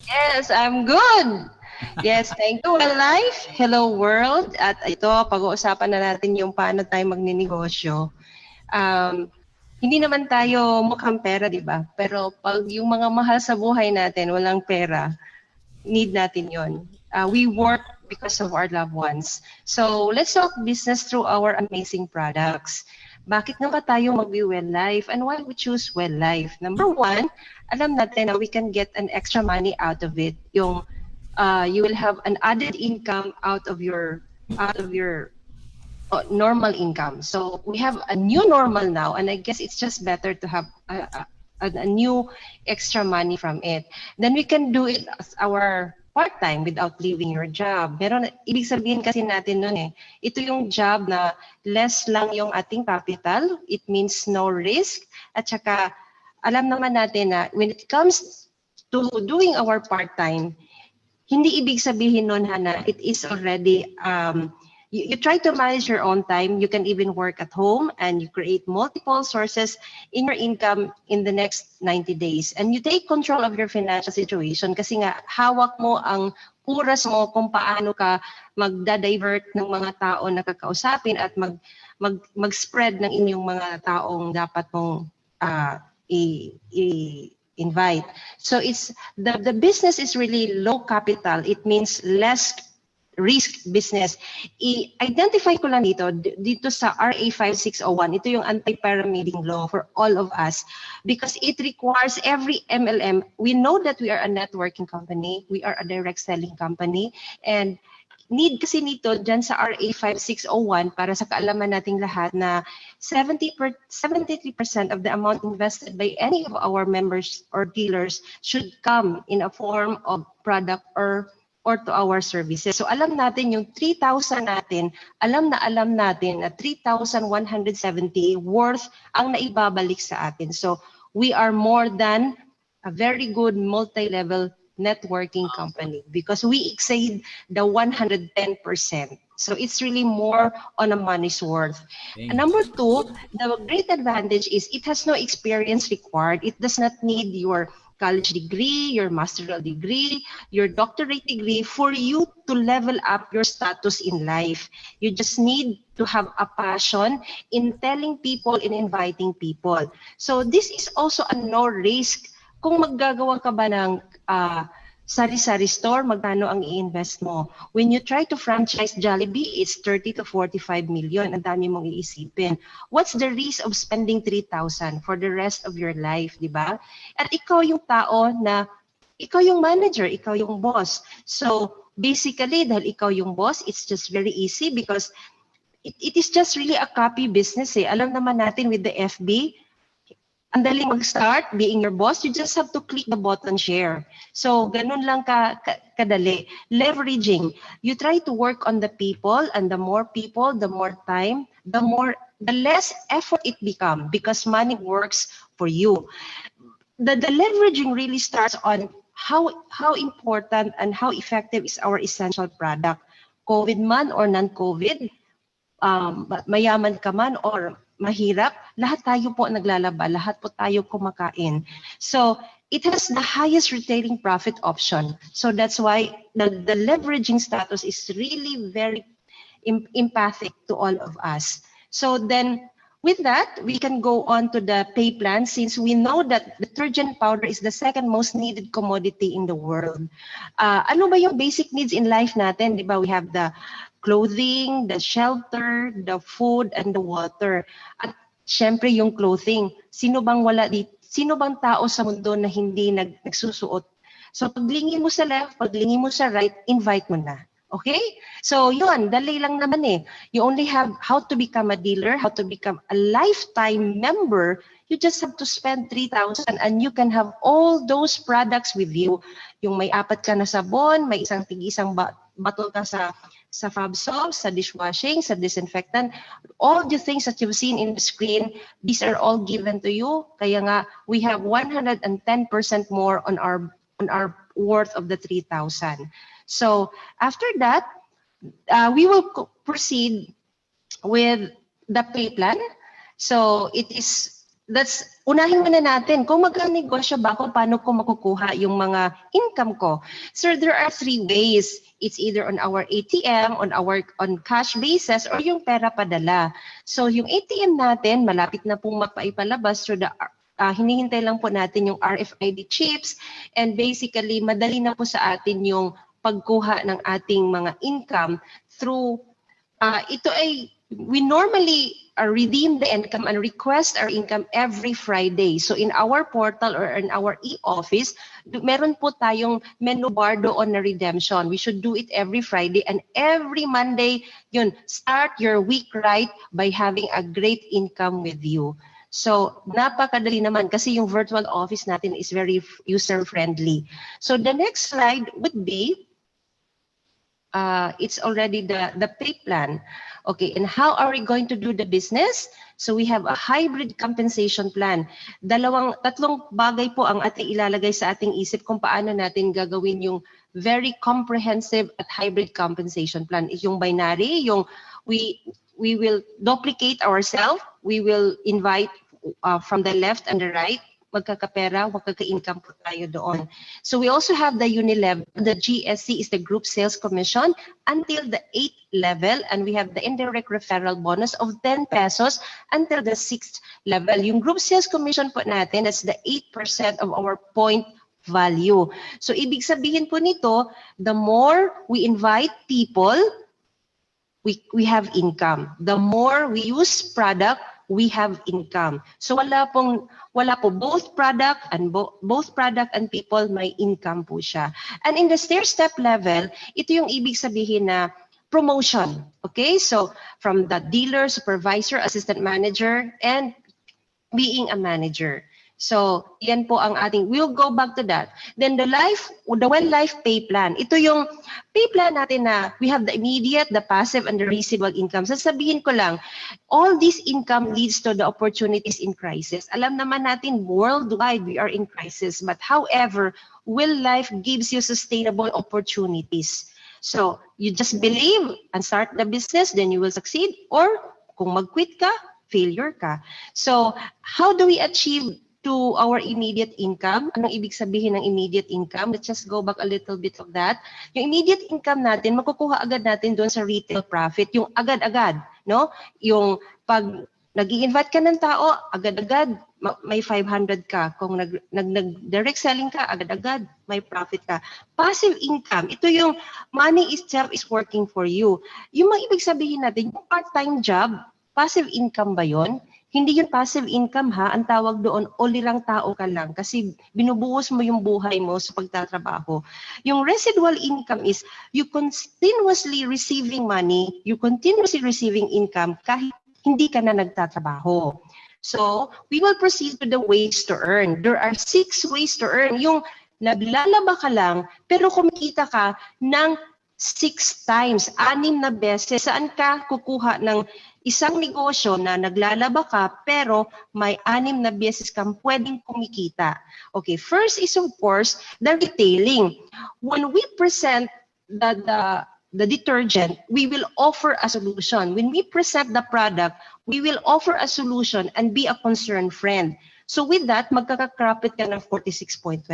Yes, I'm good. Yes, thank you, Well Life. Hello, world. At ito, pag-uusapan na natin yung paano tayo magninegosyo. Um, hindi naman tayo mukhang pera, di ba? Pero pag yung mga mahal sa buhay natin, walang pera, need natin yon. We work because of our loved ones. So, let's talk business through our amazing products. Bakit nga ba tayo mag-Well Life and why we choose Well Life? Number one, alam natin na we can get an extra money out of it. You will have an added income out of your normal income. So we have a new normal now, and I guess it's just better to have a new extra money from it. Then we can do it as our part-time without leaving your job. Ibig sabihin kasi natin nun ito yung job na less lang yung ating capital, it means no risk, at saka alam naman natin na when it comes to doing our part-time, hindi ibig sabihin nun, Hana, it is already, you try to manage your own time. You can even work at home and you create multiple sources in your income in the next 90 days. And you take control of your financial situation kasi nga hawak mo ang oras mo kung paano ka magda-divert ng mga tao na kakausapin at mag-spread ng inyong mga taong dapat mong invite. So it's the business is really low capital. It means less risk business. I-identify ko lang dito sa RA 5601. Ito yung anti-pyramiding law for all of us because it requires every MLM. We know that we are a networking company. We are a direct selling company. And need kasi nito dyan sa RA 5601 para sa kaalaman nating lahat na 73% of the amount invested by any of our members or dealers should come in a form of product or to our services. So alam natin yung 3,000 natin, alam natin na 3,170 worth ang naibabalik sa atin. So we are more than a very good multi-level networking company because we exceed the 110%. So it's really more on a money's worth. And number two, the great advantage is it has no experience required. It does not need your college degree, your master's degree, your doctorate degree for you to level up your status in life. You just need to have a passion in telling people, in inviting people. So this is also a no risk. Kung maggagawa ka ba ng sari-sari store, magkano ang i-invest mo? When you try to franchise Jollibee, it's 30 to 45 million. Ang dami mong iisipin. What's the risk of spending 3,000 for the rest of your life, di ba? At ikaw yung tao na, ikaw yung manager, ikaw yung boss. So, basically, dahil ikaw yung boss, it's just very easy because it is just really a copy business. Alam naman natin with the FB, ang daling mag-start being your boss, you just have to click the button share. So, ganun lang kadali. Leveraging. You try to work on the people, and the more people, the more time, the less effort it becomes because money works for you. The leveraging really starts on how important and how effective is our essential product. COVID man or non-COVID, mayaman ka man or mahirap, lahat tayo po naglalaba, lahat po tayo kumakain. So, it has the highest retailing profit option. So that's why the leveraging status is really very empathic to all of us. So then, with that, we can go on to the pay plan since we know that detergent powder is the second most needed commodity in the world. Ano ba yung basic needs in life natin? Di ba? We have the clothing, the shelter, the food, and the water. At syempre yung clothing. Sino bang tao sa mundo na hindi nagsusuot? So paglingin mo sa left, paglingin mo sa right, invite mo na. Okay? So yun, dali lang naman You only have how to become a dealer, how to become a lifetime member. You just have to spend 3,000 and you can have all those products with you. Yung may 4 ka na sabon, may isang bottle ka sa Fab soap, sa dishwashing, sa disinfectant, all the things that you've seen in the screen, these are all given to you. Kaya nga, we have 110% more on our worth of the 3,000. So after that, we will proceed with the pay plan. So it is unahin muna natin kung mag-negosyo ba ako, paano ko makukuha yung mga income ko. Sir, there are 3 ways. It's either on our ATM, on cash basis, or yung pera padala. So yung ATM natin, malapit na pong mapaipalabas through the hinihintay lang po natin yung RFID chips, and basically madali na po sa atin yung pagkuha ng ating mga income through we normally redeem the income and request our income every Friday. So in our portal or in our e-office, meron po tayong menu bar doon na redemption. We should do it every Friday, and every Monday, yun, start your week right by having a great income with you. So napakadali naman kasi yung virtual office natin is very user-friendly. So the next slide would be, it's already the pay plan. Okay, and how are we going to do the business? So we have a hybrid compensation plan. Tatlong bagay po ang ating ilalagay sa ating isip kung paano natin gagawin yung very comprehensive at hybrid compensation plan. Yung binary, yung we will duplicate ourselves, we will invite from the left and the right, magkakapera, magkaka-income po tayo doon. So we also have the Unilevel, the GSC is the Group Sales Commission until the 8th level, and we have the indirect referral bonus of 10 pesos until the 6th level. Yung Group Sales Commission po natin, that's the 8% of our point value. So ibig sabihin po nito, the more we invite people, we have income. The more we use product, we have income. So wala po both product and people may income po siya. And in the stair step level, ito yung ibig sabihin na promotion. Okay? So from the dealer, supervisor, assistant manager, and being a manager. So, yan po ang ating, we'll go back to that. Then the Well Life Pay Plan. Ito yung pay plan natin na we have the immediate, the passive, and the residual income. Sasabihin ko lang, all this income leads to the opportunities in crisis. Alam naman natin, worldwide, we are in crisis. But however, Well Life gives you sustainable opportunities. So, you just believe and start the business, then you will succeed. Or, kung mag-quit ka, failure ka. So, how do we achieve to our immediate income? Anong ibig sabihin ng immediate income? Let's just go back a little bit of that. Yung immediate income natin, makukuha agad natin doon sa retail profit. Yung agad-agad, no? Yung pag nag-i-invite ka ng tao, agad-agad may 500 ka. Kung nag-direct selling ka, agad-agad may profit ka. Passive income, ito yung money itself is working for you. Yung mga ibig sabihin natin, yung part-time job, passive income ba yon? Hindi yun passive income ha, ang tawag doon, olirang tao ka lang kasi binubuhos mo yung buhay mo sa pagtatrabaho. Yung residual income is you continuously receiving money, you continuously receiving income kahit hindi ka na nagtatrabaho. So, we will proceed to the ways to earn. There are 6 ways to earn. Yung naglalaba ka lang pero kumikita ka ng 6 times, 6 na beses. Saan ka kukuha ng isang negosyo na naglalaba ka pero may 6 na beses kang pwedeng kumikita? Okay, first is of course the retailing. When we present the detergent, we will offer a solution. When we present the product, we will offer a solution and be a concerned friend. So with that, magkakakrapit ka ng 46.25.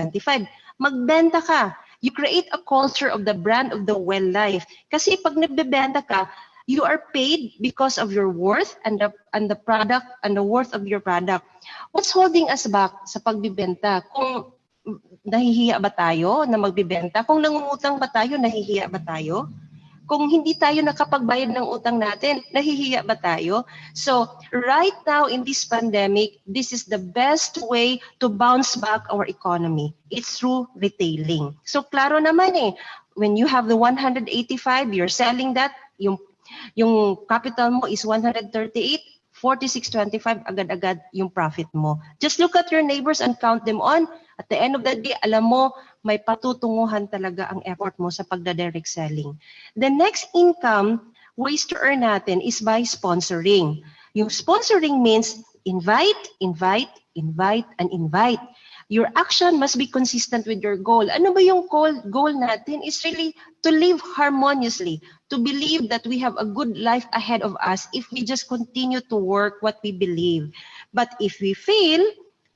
Magbenta ka. You create a culture of the brand of the Well Life. Kasi pag nagbebenta ka, you are paid because of your worth and the product and the worth of your product. What's holding us back sa pagbibenta? Kung nahihiya ba tayo na magbibenta? Kung nangungutang ba tayo, nahihiya ba tayo? Kung hindi tayo nakapagbayad ng utang natin, nahihiya ba tayo? So, right now in this pandemic, this is the best way to bounce back our economy. It's through retailing. So, klaro naman when you have the 185, you're selling that, yung capital mo is 138, 46.25, agad-agad yung profit mo. Just look at your neighbors and count them on. At the end of the day, alam mo, may patutunguhan talaga ang effort mo sa pagda-direct selling. The next income ways to earn natin is by sponsoring. Yung sponsoring means invite, invite, invite, and invite. Your action must be consistent with your goal. Ano ba yung goal natin? Is really to live harmoniously, to believe that we have a good life ahead of us if we just continue to work what we believe. But if we fail,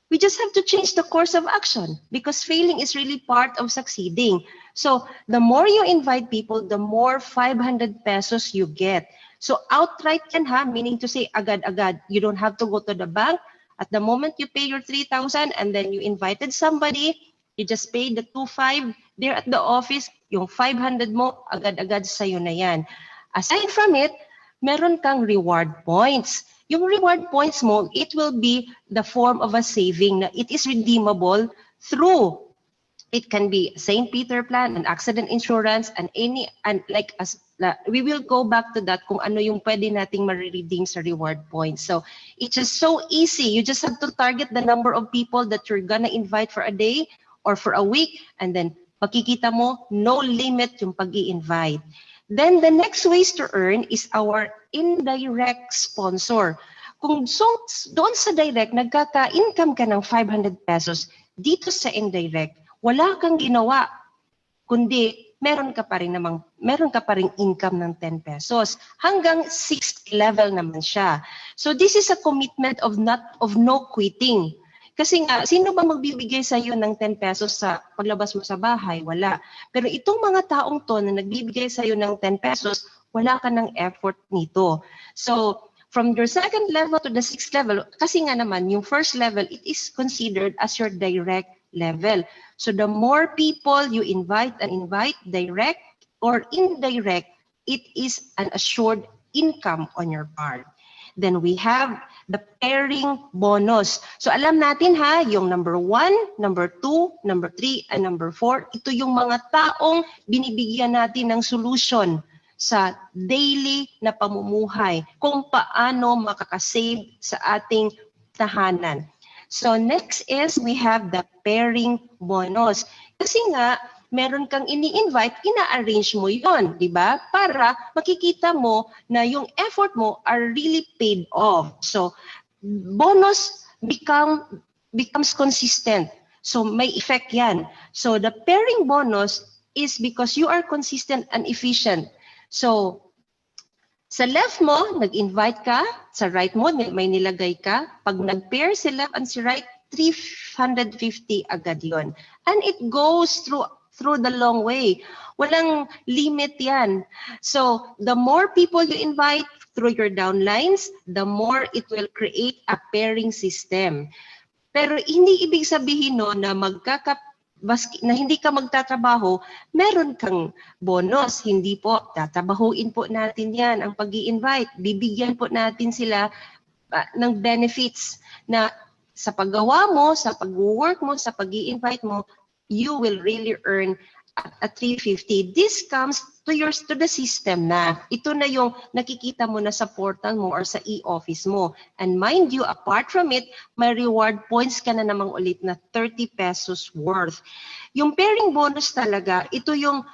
we just have to change the course of action because failing is really part of succeeding. So the more you invite people, the more 500 pesos you get. So outright yan ha, meaning to say agad-agad. You don't have to go to the bank. At the moment you pay your 3,000 and then you invited somebody, you just pay the 2,500 there at the office, yung 500 mo, agad-agad sa'yo na yan. Aside from it, meron kang reward points. Yung reward points mo, it will be the form of a saving na it is redeemable through, it can be St. Peter plan, an accident insurance, and we will go back to that kung ano yung pwede nating ma-redeem sa reward points. So it's just so easy. You just have to target the number of people that you're gonna invite for a day or for a week, and then makikita mo, no limit yung pag-i-invite. Then the next ways to earn is our indirect sponsor. Kung doon sa direct, nagkaka-income ka ng 500 pesos, dito sa indirect, wala kang ginawa, kundi meron ka pa ring income ng 10 pesos. Hanggang 6th level naman siya. So this is a commitment of no quitting. Kasi nga, sino ba magbibigay sa iyo ng 10 pesos sa paglabas mo sa bahay? Wala. Pero itong mga taong to na nagbibigay sa iyo ng 10 pesos, wala ka ng effort nito. So, from your 2nd level to the 6th level, kasi nga naman, yung 1st level, it is considered as your direct level. So, the more people you invite, direct or indirect, it is an assured income on your part. Then we have the pairing bonus. So alam natin ha, yung number 1, number 2, number 3, and number 4, ito yung mga taong binibigyan natin ng solution sa daily na pamumuhay, kung paano makakasave sa ating tahanan. So next is we have the pairing bonus. Kasi nga, meron kang ini-invite, ina-arrange mo yon, di ba? Para makikita mo na yung effort mo are really paid off. So, bonus becomes consistent. So, may effect yan. So, the pairing bonus is because you are consistent and efficient. So, sa left mo, nag-invite ka. Sa right mo, may nilagay ka. Pag nag-pair si left and si right, 350 agad yon. And it goes through the long way. Walang limit yan. So, the more people you invite through your downlines, the more it will create a pairing system. Pero hindi ibig sabihin no na na hindi ka magtatrabaho, meron kang bonus. Hindi po, tatabahuin po natin yan, ang pag-i-invite. Bibigyan po natin sila ng benefits na sa paggawa mo, sa pag-work mo, sa pag-i-invite mo, you will really earn at 350. This comes to the system na. Ito na yung nakikita mo na sa portal mo or sa e-office mo. And mind you, apart from it, may reward points ka na namang ulit na 30 pesos worth. Yung pairing bonus talaga, ito yung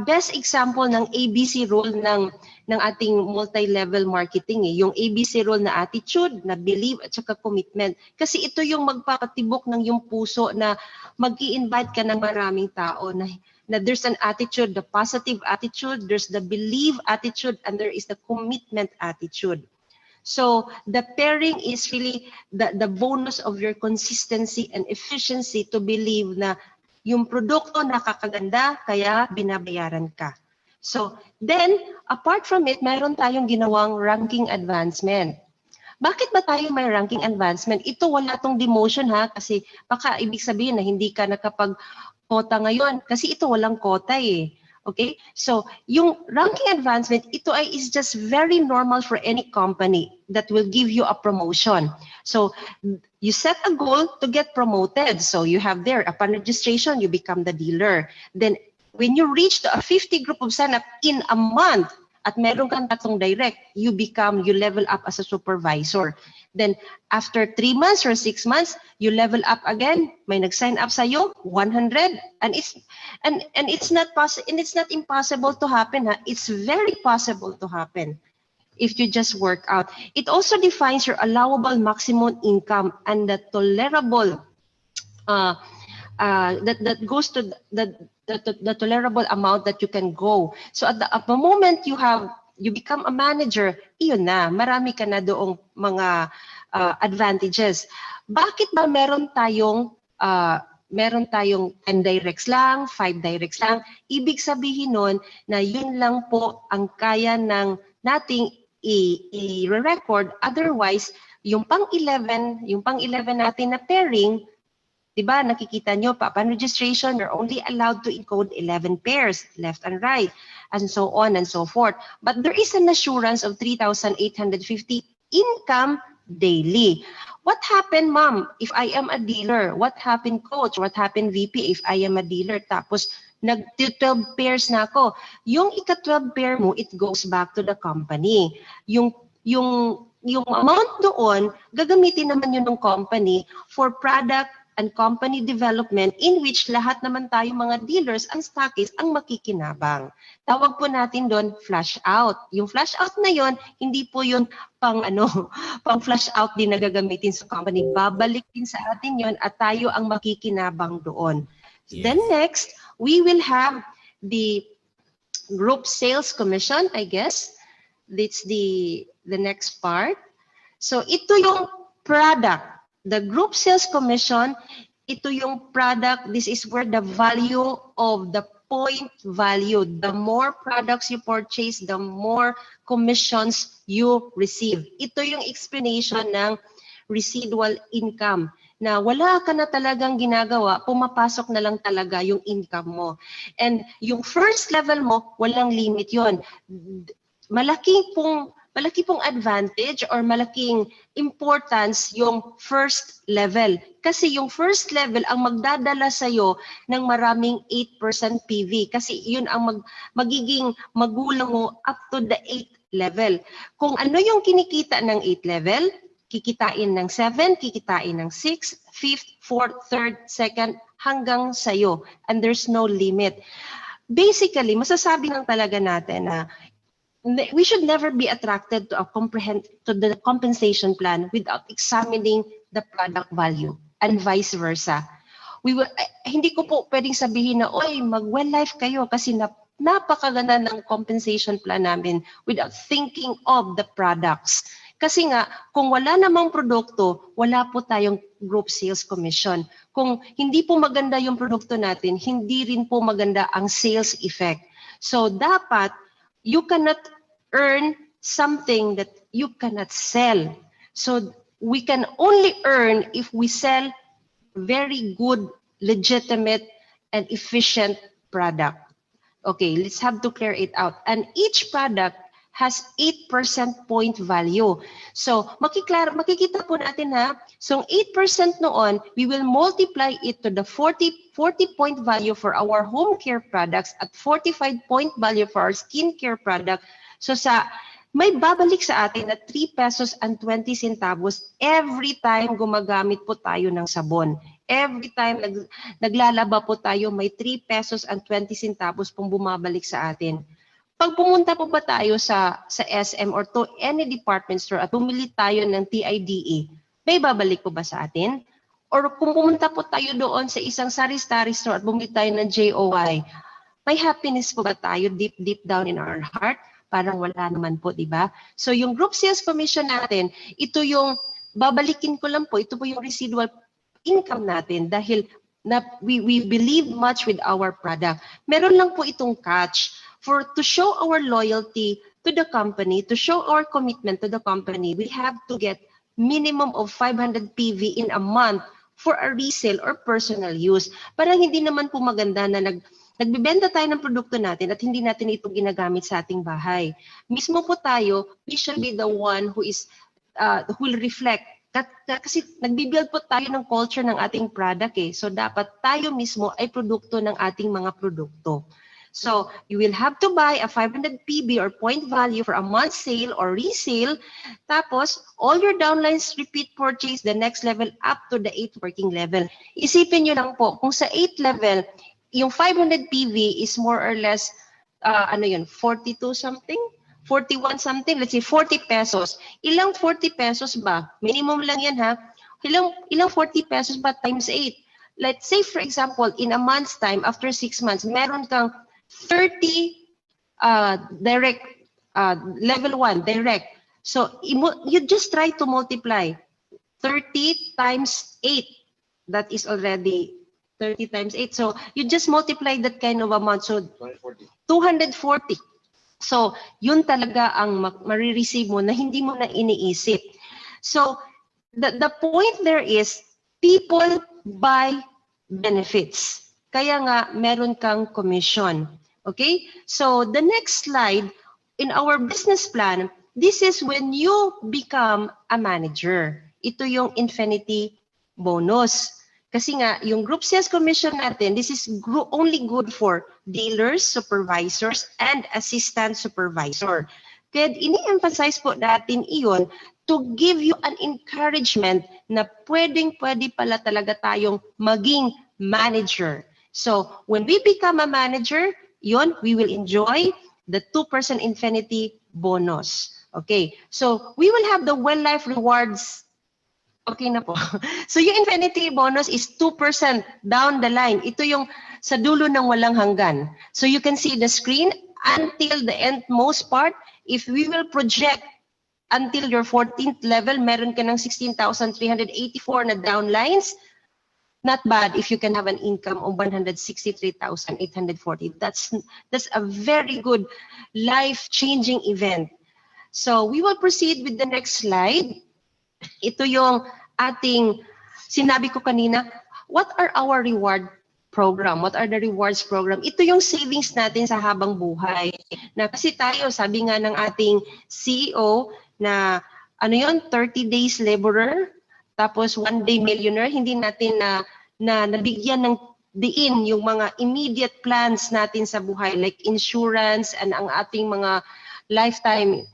best example ng ABC rule ng ating multi-level marketing. Yung ABC rule na attitude, na belief, at saka commitment. Kasi ito yung magpapatibok ng yung puso na mag-i-invite ka ng maraming tao na there's an attitude, the positive attitude, there's the belief attitude, and there is the commitment attitude. So the pairing is really the bonus of your consistency and efficiency to believe na yung produkto nakakaganda, kaya binabayaran ka. So, then, apart from it, mayroon tayong ginawang ranking advancement. Bakit ba tayo may ranking advancement? Ito wala tong demotion ha, kasi baka ibig sabihin na hindi ka nakapag-quota ngayon, kasi ito walang quota eh. Okay? So, yung ranking advancement, ito is just very normal for any company that will give you a promotion. So, you set a goal to get promoted. So, you have there, upon registration, you become the dealer. Then, when you reach a 50 group of sign-up in a month, at meron kang tatlong direct, you level up as a supervisor. Then, after 3 months or 6 months, you level up again. May nag-sign up sa'yo, 100. And it's not impossible to happen. Ha? It's very possible to happen if you just work out. It also defines your allowable maximum income and the tolerable, that goes to the tolerable amount that you can go. So at the moment you become a manager, iyon na, marami ka na doong mga advantages. Bakit ba meron tayong 10 directs lang, 5 directs lang? Ibig sabihin nun na yun lang po ang kaya ng nating i-record. Otherwise, yung pang-11 natin na pairing, diba, nakikita nyo pa, upon registration, you're only allowed to encode 11 pairs, left and right, and so on and so forth. But there is an assurance of 3,850 income daily. What happened, ma'am, if I am a dealer? What happened, coach? What happened, VP, if I am a dealer? Tapos, nag-12 pairs na ako. Yung ika-12 pair mo, it goes back to the company. Yung amount doon, gagamitin naman yun ng company for product and company development in which lahat naman tayo mga dealers and stockists ang makikinabang. Tawag po natin doon flash out. Yung flash out na yon, hindi po yun pang flash out din na gagamitin sa company. Babalik din sa atin yon at tayo ang makikinabang doon. Yes. Then next, we will have the group sales commission, I guess. That's the next part. So ito yung product. The group sales commission, ito yung product. This is where the value of the point value. The more products you purchase, the more commissions you receive. Ito yung explanation ng residual income. Na wala ka na talagang ginagawa, pumapasok na lang talaga yung income mo. And yung first level mo, walang limit yon. Malaki pong advantage or malaking importance yung first level. Kasi yung first level ang magdadala sa'yo ng maraming 8% PV. Kasi yun ang magiging magulang mo up to the 8th level. Kung ano yung kinikita ng 8th level, kikitain ng 7, kikitain ng 6, 5th, 4th, 3rd, 2nd, hanggang sa'yo. And there's no limit. Basically, masasabi lang talaga natin na we should never be attracted to the compensation plan without examining the product value and vice versa. Hindi ko po pwedeng sabihin na, oy, mag-well life kayo kasi napakaganda ng compensation plan namin without thinking of the products. Kasi nga, kung wala namang produkto, wala po tayong group sales commission. Kung hindi po maganda yung produkto natin, hindi rin po maganda ang sales effect. So dapat, you cannot earn something that you cannot sell. So we can only earn if we sell very good, legitimate, and efficient product. Okay, let's have to clear it out. And each product has 8% point value. So makikita po natin ha, so 8% noon, we will multiply it to the 40 point value for our home care products at 45 point value for our skincare product. So may babalik sa atin na 3 pesos and 20 centavos every time gumagamit po tayo ng sabon. Every time naglalaba po tayo, may 3 pesos and 20 centavos pong bumabalik sa atin. Pag pumunta po ba tayo sa SM or to any department store at bumili tayo ng TIDA, may babalik po ba sa atin? Or kung pumunta po tayo doon sa isang sari-sari store at bumili tayo ng JOY, may happiness po ba tayo deep down in our heart? Parang wala naman po, di ba? So yung group sales commission natin, ito yung, babalikin ko lang po, ito po yung residual income natin dahil we believe much with our product. Meron lang po itong catch to show our loyalty to the company, to show our commitment to the company, we have to get minimum of 500 PV in a month for a resale or personal use. Parang hindi naman po maganda na nagbibenta tayo ng produkto natin at hindi natin ito ginagamit sa ating bahay. Mismo po tayo, we should be the one who will reflect. Kasi nagbibuild po tayo ng culture ng ating product eh. So dapat tayo mismo ay produkto ng ating mga produkto. So you will have to buy a 500 PB or point value for a month sale or resale. Tapos all your downlines repeat purchase the next level up to the 8th working level. Isipin nyo lang po, kung sa 8th level, yung 500 PV is more or less, 42 something? 41 something, let's say 40 pesos. Ilang 40 pesos ba? Minimum lang yan ha. Ilang 40 pesos ba times 8? Let's say for example, in a month's time, after 6 months, meron kang 30 direct, level 1, direct. So you just try to multiply. 30 times 8. That is already 30 times 8. So you just multiply that kind of amount. So 240. So yun talaga ang marireceive mo na hindi mo na iniisip. So the point there is people buy benefits. Kaya nga meron kang commission. Okay? So the next slide, in our business plan, this is when you become a manager. Ito yung infinity bonus. Kasi nga, yung group sales commission natin, this is only good for dealers, supervisors, and assistant supervisor. Kaya ini-emphasize po natin iyon to give you an encouragement na pwedeng-pwede pala talaga tayong maging manager. So, when we become a manager, yun, we will enjoy the 2% infinity bonus. Okay, so we will have the Well Life Rewards. Okay na po. So yung infinity bonus is 2% down the line. Ito yung sa dulo ng walang hanggan. So you can see the screen until the endmost part. If we will project until your 14th level, meron ka ng 16,384 na downlines. Not bad if you can have an income of 163,840. That's a very good life-changing event. So we will proceed with the next slide. Ito yung ating, sinabi ko kanina, what are our reward program? What are the rewards program? Ito yung savings natin sa habang buhay. Na kasi tayo, sabi nga ng ating CEO na, ano yun, 30 days laborer, tapos 1 day millionaire, hindi natin na nabigyan ng diin yung mga immediate plans natin sa buhay, like insurance and ang ating mga lifetime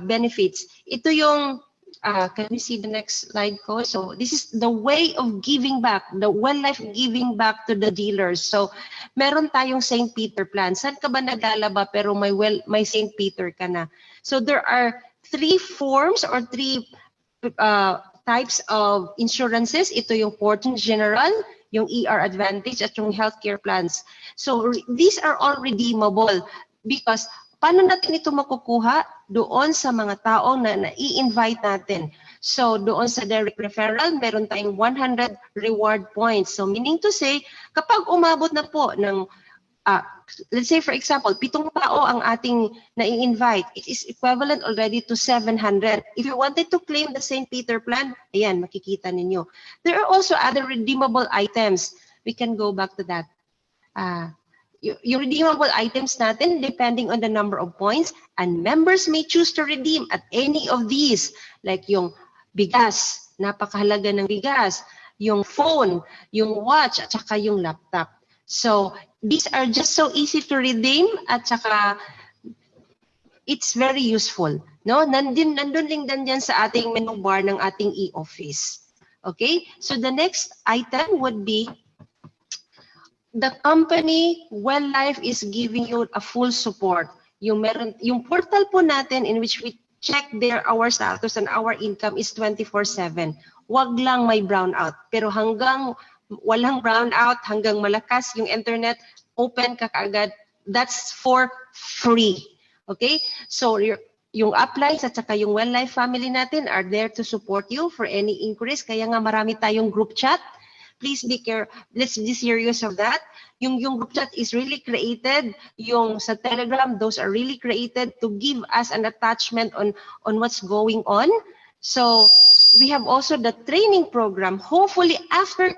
benefits. Ito yung, can we see the next slide ko? So this is the way of giving back, the Well Life giving back to the dealers. So meron tayong St. Peter plan. Saan ka ba naglalaba pero may St. Peter ka na? So there are 3 forms or 3 types of insurances. Ito yung Fortune General, yung ER Advantage, at yung healthcare plans. So these are all redeemable because paano natin ito makukuha? Doon sa mga taong na nai-invite natin. So doon sa direct referral, meron tayong 100 reward points. So meaning to say, kapag umabot na po ng, let's say for example, 7 tao ang ating nai-invite, it is equivalent already to 700. If you wanted to claim the St. Peter plan, ayan, makikita ninyo. There are also other redeemable items. We can go back to that. Yung redeemable items natin, depending on the number of points, and members may choose to redeem at any of these, like yung bigas, napakahalaga ng bigas, yung phone, yung watch, at saka yung laptop. So, these are just so easy to redeem, at saka it's very useful. No? Nandun din yan sa ating menu bar ng ating e-office. Okay? So, the next item would be the company, Well Life is giving you a full support. Yung portal po natin in which we check our status and our income is 24/7. Wag lang may brownout. Pero hanggang walang brownout, hanggang malakas yung internet, open ka kaagad. That's for free. Okay? So yung uplines at saka yung Well Life family natin are there to support you for any inquiries. Kaya nga marami tayong group chat. Please be careful. Let's be serious of that. Yung group chat is really created. Yung sa Telegram, those are really created to give us an attachment on what's going on. So we have also the training program. Hopefully after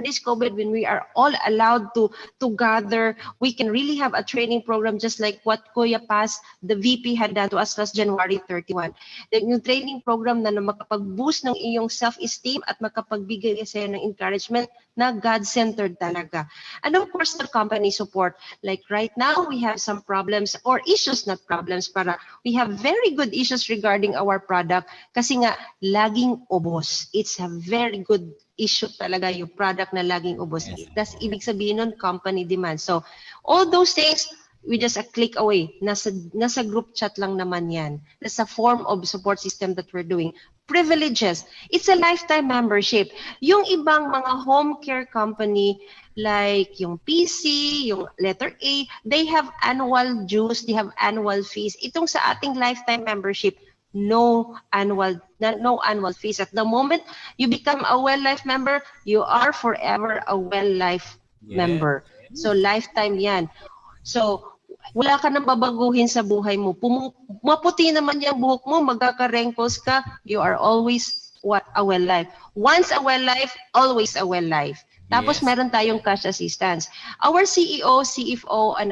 this COVID, when we are all allowed to gather, we can really have a training program just like what Kuya Paz, the VP, had done to us last January 31. Yung training program na makapag-boost ng iyong self-esteem at makapagbigay sa'yo ng encouragement na God-centered talaga. And of course, the company support. Like right now, we have some problems or issues, not problems, para we have very good issues regarding our product kasi nga laging ubos. It's a very good issue talaga yung product na laging ubos. That's ibig sabihin nun, company demand. So all those things, we just a click away. Nasa group chat lang naman yan. That's a form of support system that we're doing. Privileges. It's a lifetime membership. Yung ibang mga home care company, like yung PC, yung letter A, they have annual dues, they have annual fees. Itong sa ating lifetime membership, no annual fees. At the moment you become a Well Life member, you are forever a Well Life member. So lifetime yan. So wala ka nang babaguhin sa buhay mo. Maputi naman yung buhok mo, magkaka-wrinkles ka, you are always a Well Life. Once a Well Life, always a Well Life. Tapos meron tayong cash assistance. Our CEO, CFO, and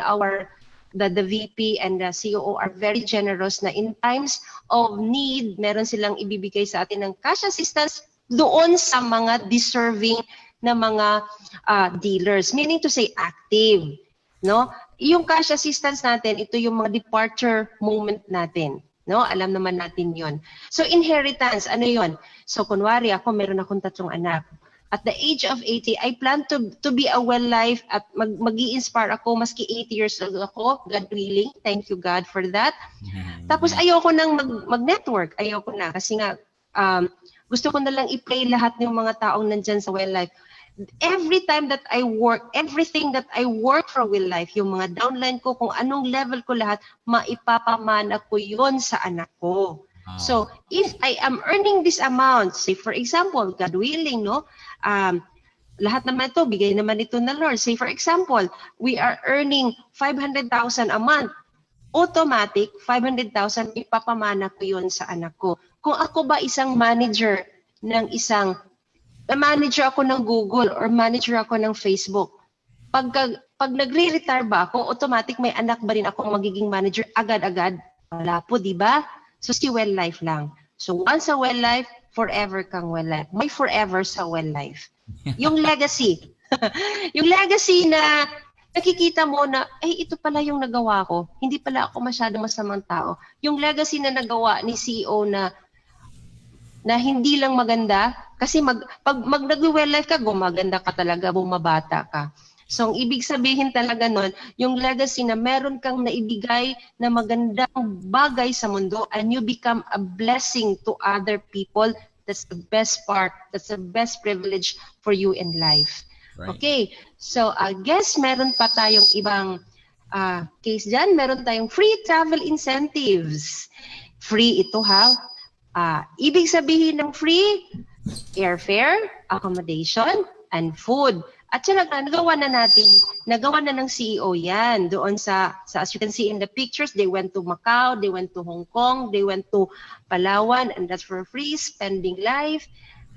the VP and the COO are very generous na in times of need, meron silang ibibigay sa atin ng cash assistance doon sa mga deserving na mga dealers. Meaning to say, active. No? Yung cash assistance natin, ito yung mga departure moment natin. No? Alam naman natin yon. So inheritance, ano yon? So kunwari ako, meron akong 3 anak. At the age of 80, I plan to be a Well Life at mag-i-inspire ako maski 80 years old ako, God willing. Thank you God for that. Tapos ayoko nang mag-network. Ayoko na kasi nga gusto ko na lang i-play lahat ng mga taong nandyan sa Well Life. Every time that I work, everything that I work for Well Life, yung mga downline ko, kung anong level ko lahat, maipapamana ko yon sa anak ko. So if I am earning this amount, say for example, God willing, no, lahat naman ito, bigay naman ito na Lord. Say for example, we are earning 500,000 a month. Automatic, 500,000 ipapamana ko yun sa anak ko. Kung ako ba isang manager manager ako ng Google or manager ako ng Facebook, pag nagre-retire ba ako, automatic may anak ba rin akong magiging manager agad-agad? Wala po, di ba? So si Well Life lang. So once a Well Life, forever kang Well Life. May forever sa Well Life. Yung legacy. Yung legacy na nakikita mo na, ito pala yung nagawa ko. Hindi pala ako masyado masamang tao. Yung legacy na nagawa ni CEO na hindi lang maganda, kasi pag nag-Well Life ka, gumaganda ka talaga, bumabata ka. So, ang ibig sabihin talaga nun, yung legacy na meron kang naibigay na magandang bagay sa mundo and you become a blessing to other people, that's the best part. That's the best privilege for you in life. Right. Okay, so I guess meron pa tayong ibang case dyan. Meron tayong free travel incentives. Free ito ha. Ibig sabihin ng free, airfare, accommodation, and food. At nagawa na ng CEO yan. Doon as you can see in the pictures, they went to Macau, they went to Hong Kong, they went to Palawan, and that's for free, spending life,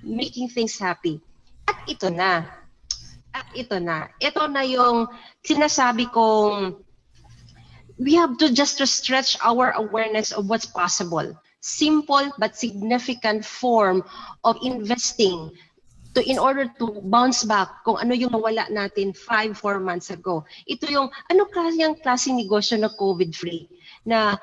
making things happy. At ito na. Ito na yung sinasabi kong we have to just to stretch our awareness of what's possible. Simple but significant form of investing in order to bounce back kung ano yung nawala natin 5-4 months ago. Ito yung klaseng negosyo na COVID-free na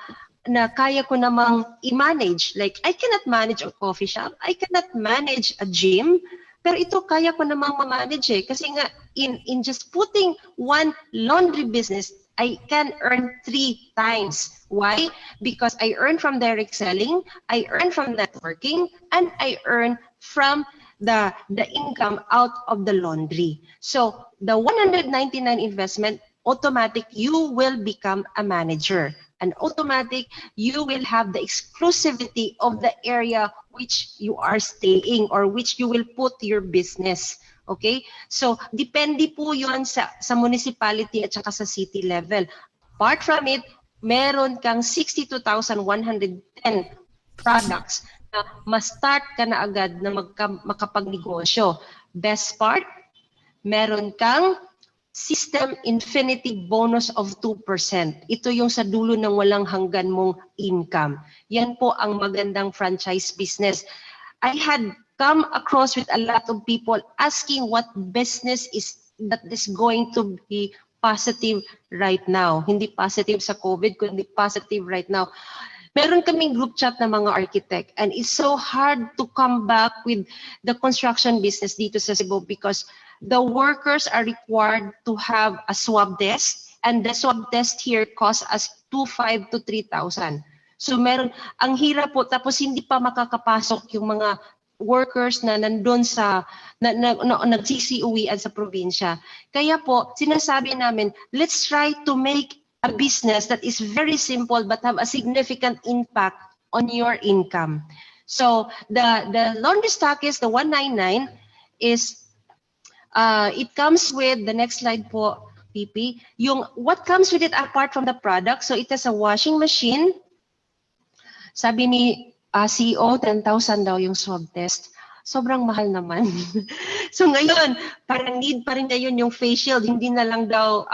kaya ko namang i-manage. Like, I cannot manage a coffee shop. I cannot manage a gym. Pero ito kaya ko namang ma-manage kasi nga in just putting one laundry business, I can earn 3 times. Why? Because I earn from direct selling, I earn from networking, and I earn from the income out of the laundry. So the 199 investment, automatic, you will become a manager. And automatic, you will have the exclusivity of the area which you are staying or which you will put your business. Okay? So depende po yun sa municipality at saka sa city level. Apart from it, meron kang 62,110 products na ma-start ka na agad na makapagnegosyo. Best part, meron kang System Infinity bonus of 2%. Ito yung sa dulo ng walang hanggan mong income. Yan po ang magandang franchise business. I had come across with a lot of people asking what business is that is going to be positive right now. Hindi positive sa COVID, kundi positive right now. Meron kaming group chat ng mga architect and it's so hard to come back with the construction business dito sa Cebu because the workers are required to have a swab test and the swab test here costs us 2,500 to 3,000. So ang hirap po tapos hindi pa makakapasok yung mga workers na nandun nagsisiuwian sa probinsya. Kaya po, sinasabi namin, let's try to make a business that is very simple but have a significant impact on your income. So the laundry stock is the 199 is it comes with the next slide po, PP. Yung what comes with it apart from the product. So it has a washing machine. Sabi ni CEO, 10,000 daw yung swab test. Sobrang mahal naman. So ngayon, parang need pa rin ngayon yung face shield. Hindi na lang daw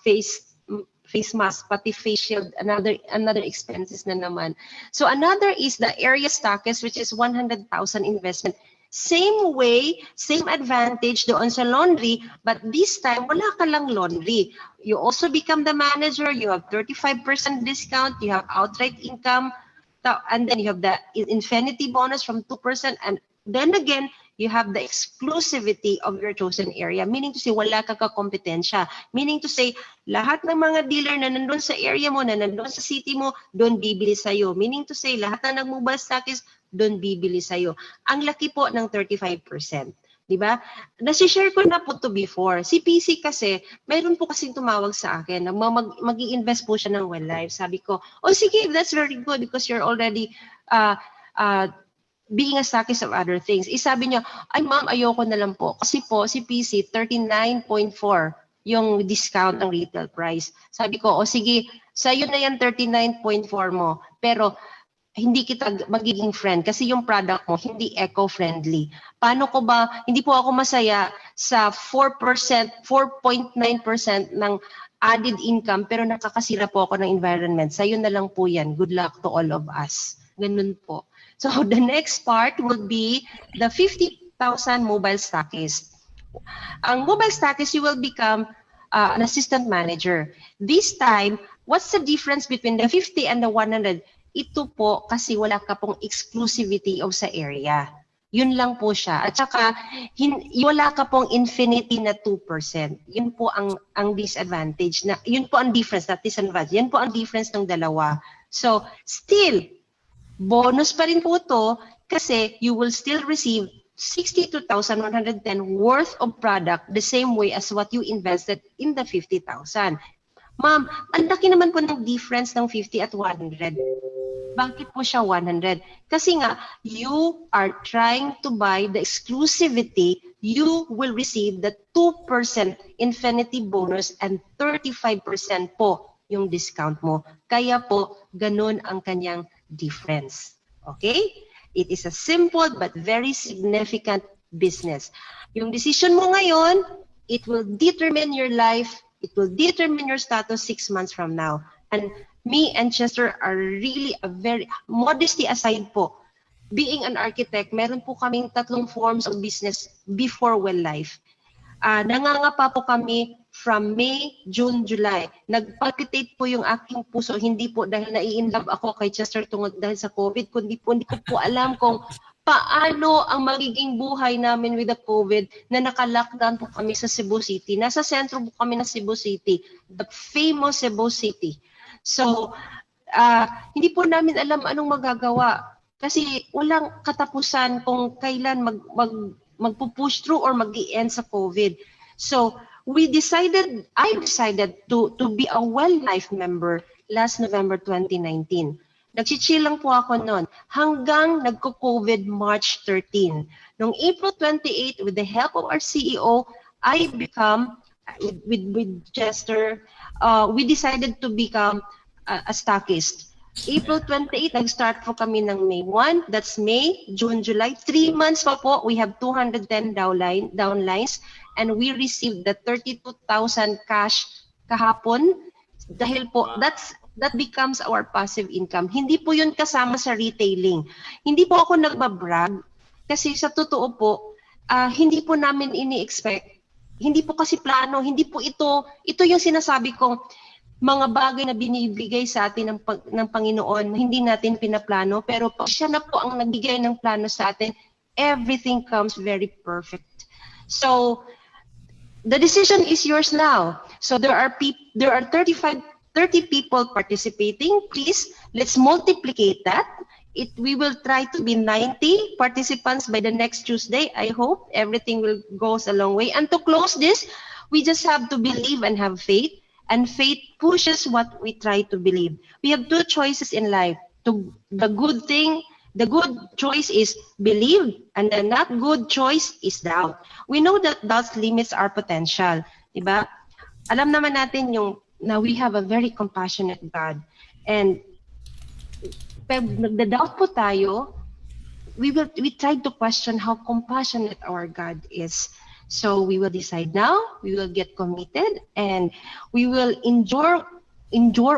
face mask, pati face shield, another expenses na naman. So another is the area stockist, which is 100,000 investment. Same way, same advantage doon sa laundry, but this time, wala ka lang laundry. You also become the manager, you have 35% discount, you have outright income, and then you have the infinity bonus from 2%, and then again, you have the exclusivity of your chosen area, meaning to say, wala ka kakompetensya. Meaning to say, lahat ng mga dealer na nandun sa area mo, na nandun sa city mo, doon bibili sa'yo. Meaning to say, lahat na nag-mobile stockist, doon bibili sa'yo. Ang laki po ng 35%. Diba? Nasi-share ko na po to before. Si PC kasi, mayroon po kasing tumawag sa akin. Mag-i-invest po siya ng Well-Life. Sabi ko, oh sige, that's very good because you're already being a stockist of other things. Sabi niya, ay ma'am, ayoko na lang po. Kasi po, si PC, 39.4 yung discount ng retail price. Sabi ko, o sige, sa'yo na yan 39.4 mo. Pero, hindi kita magiging friend kasi yung product mo hindi eco-friendly. Paano ko ba, hindi po ako masaya sa 4%, 4.9% ng added income pero nakakasira po ako ng environment. Sa'yo na lang po yan. Good luck to all of us. Ganun po. So the next part will be the 50,000 mobile stockist. Ang mobile stockist, you will become an assistant manager. This time, what's the difference between the 50 and the 100? Ito po kasi wala ka pong exclusivity of sa area. Yun lang po siya. At saka, wala ka pong infinity na 2%. Yun po ang disadvantage. Yun po ang difference, not disadvantage. Yan po ang difference ng dalawa. So, still, bonus pa rin po to kasi you will still receive 62,110 worth of product the same way as what you invested in the 50,000. Ma'am, ang laki naman po ng difference ng 50 at 100. Bakit po siya 100? Kasi nga, you are trying to buy the exclusivity, you will receive the 2% infinity bonus and 35% po yung discount mo. Kaya po, ganun ang kanyang difference. Okay? It is a simple but very significant business. Yung decision mo ngayon, it will determine your life, it will determine your status 6 months from now. And me and Chester are really a very, modesty aside po, being an architect, meron po kaming 3 forms of business before Well-Life. Nangangapa po kami from May, June, July. Nagpalpitate po yung aking puso, hindi po dahil nai-inlove ako kay Chester tungkol dahil sa COVID, kundi po hindi ko po alam kung paano ang magiging buhay namin with the COVID na naka-lockdown po kami sa Cebu City. Nasa sentro po kami ng Cebu City, the famous Cebu City. So, hindi po namin alam anong magagawa kasi walang katapusan kung kailan magpo-push through or mag-i-end sa COVID. So, I decided to be a Well-Life member last November 2019. Nagchichill lang po ako noon hanggang nagko-COVID March 13. Noong April 28, with the help of our CEO, I become, with Chester, we decided to become a stockist. April 28, nag-start po kami ng May 1. That's May, June, July. 3 months pa po, we have 210 downlines and we received the 32,000 cash kahapon. Dahil po, that becomes our passive income. Hindi po yun kasama sa retailing. Hindi po ako nagbabrag kasi sa totoo po, hindi po namin ini-expect. Hindi po kasi plano, hindi po ito yung sinasabi kong mga bagay na binibigay sa atin ng Panginoon, hindi natin pinaplano, pero pag siya na po ang nagbigay ng plano sa atin, everything comes very perfect. So, the decision is yours now. So there are 30 people participating. Please, let's multiplicate that. We will try to be 90 participants by the next Tuesday. I hope everything will goes a long way. And to close this, we just have to believe and have faith. And faith pushes what we try to believe. We have 2 choices in life. to the good thing. The good choice is believe, and the not good choice is doubt. We know that doubts limits our potential, diba? Alam naman natin yung na we have a very compassionate God, and pag nagda-doubt po tayo, we try to question how compassionate our God is. So we will decide now, we will get committed, and we will endure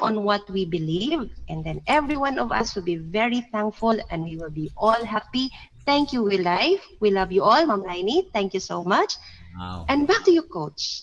on what we believe, and then every one of us will be very thankful, and we will be all happy. Thank you, We Life. We love you all, Ma'am Lainey. Thank you so much. Wow. And back to you, Coach.